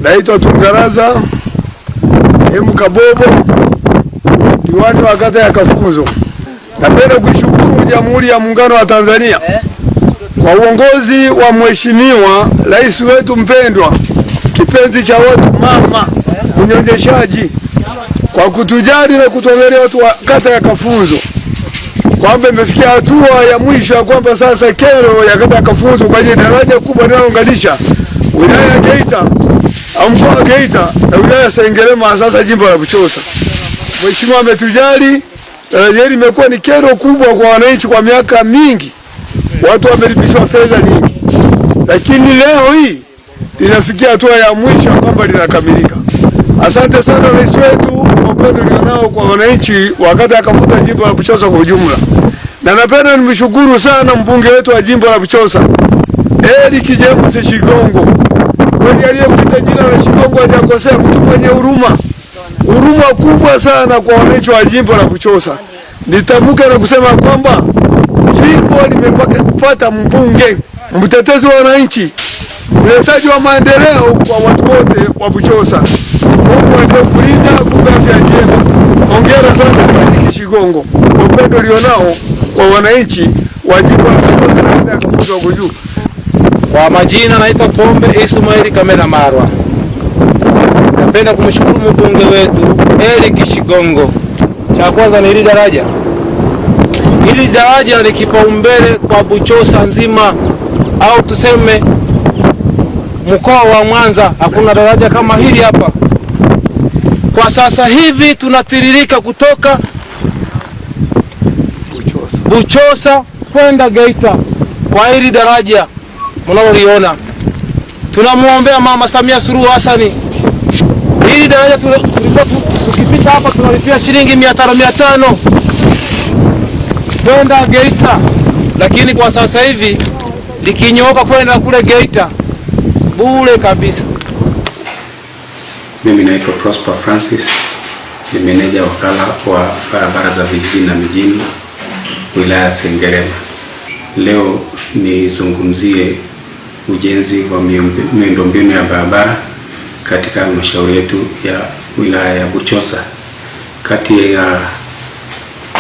Naitwa Tungaraza Kabobo, diwani wa kata ya Kafunzo. Napenda kushukuru Jamhuri ya Muungano wa Tanzania kwa uongozi wa Mheshimiwa Rais wetu mpendwa, kipenzi cha watu, mama mnyonyeshaji, kwa kutujali na kutuangalia watu wa kata ya Kafunzo, kwamba imefikia hatua ya mwisho kwamba sasa kero ya kata ya Kafunzo kwa daraja kubwa linalounganisha wilaya ya Geita au mkoa wa Geita na wilaya ya Sengerema, sasa jimbo la Buchosa. Mheshimiwa ametujali. Daraja hili limekuwa ni kero kubwa kwa wananchi kwa miaka mingi. Watu wamelipishwa fedha nyingi, lakini leo hii linafikia hatua ya mwisho kwamba linakamilika. Asante sana rais wetu kwa upendo ulionao kwa wananchi wa kata ya Kafunzo, jimbo la Buchosa kwa ujumla. Na napenda nimshukuru sana mbunge wetu wa jimbo la Buchosa, Eric James Shigongo. Kwani aliyekuita jina la Shigongo hajakosea, mtu mwenye huruma kubwa sana kwa wananchi wa jimbo la Buchosa. Nitamke na kusema kwamba jimbo limepata mbunge mtetezi wa wananchi, mletaji wa maendeleo kwa watu wote wa Buchosa. Mungu ndio kulinda kumbe afya njema. Hongera sana Eric Shigongo kwa upendo ulionao kwa wananchi wa jimbo la Buchosa na Kafunzo kwa juu. Kwa majina naitwa Pombe Ismail Kamera Marwa. Napenda kumshukuru mbunge wetu Eric Shigongo. Cha kwanza ni hili daraja. Hili daraja ni kipaumbele kwa Buchosa nzima, au tuseme mkoa wa Mwanza. Hakuna daraja kama hili hapa. Kwa sasa hivi tunatiririka kutoka Buchosa kwenda Geita kwa hili daraja mnaloliona. Tunamuombea Mama Samia Suluhu Hassan. Hili daraja tulikuwa tukipita hapa tunalipia shilingi 500 kwenda Geita, lakini kwa sasa hivi likinyooka kwenda kule Geita bure kabisa. Mimi naitwa Prosper Francis, ni meneja wakala wa barabara za vijijini na mijini wilaya Sengerema. Leo nizungumzie ujenzi wa miundombinu ya barabara katika halmashauri yetu ya wilaya ya Buchosa. Kati ya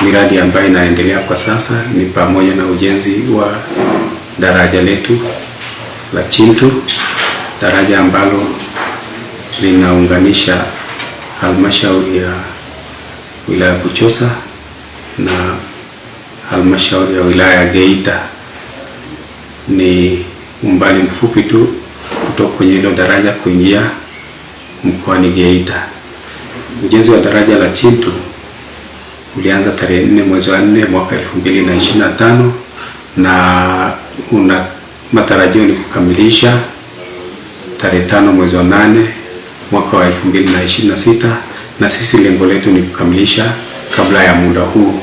miradi ambayo inaendelea kwa sasa ni pamoja na ujenzi wa daraja letu la Chintu, daraja ambalo linaunganisha halmashauri ya wilaya ya Buchosa na halmashauri ya wilaya ya Geita. Ni umbali mfupi tu kutoka kwenye hilo daraja kuingia mkoani Geita. Ujenzi wa daraja la Chintu ulianza tarehe 4 mwezi wa 4 mwaka 2025 na una matarajio ni kukamilisha tarehe 5 mwezi wa 8 mwaka wa 2026, na sisi lengo letu ni kukamilisha kabla ya muda huu.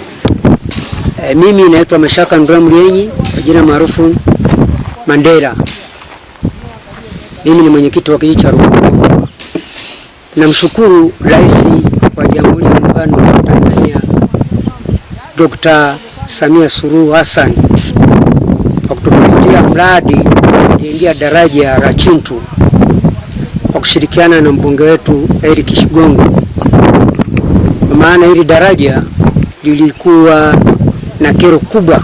Mimi naitwa Mashaka Ndramlienyi, kwa jina maarufu Mandela. Mimi ni mwenyekiti wa kijiji cha Rugungu. Namshukuru Rais wa Jamhuri ya Muungano wa Tanzania Dr. Samia Suluhu Hassan kwa kutupatia mradi wa kujenga daraja la Chintu kwa kushirikiana na mbunge wetu Eric Shigongo. Kwa maana hili daraja lilikuwa na kero kubwa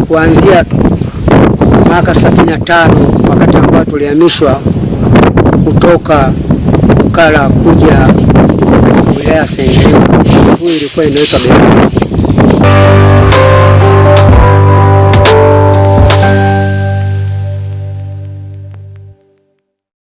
kuanzia mwaka 75 wakati ambao tulihamishwa kutoka Ukala kuja wilaya Sengerema. Hii ilikuwa inaitwa Geita.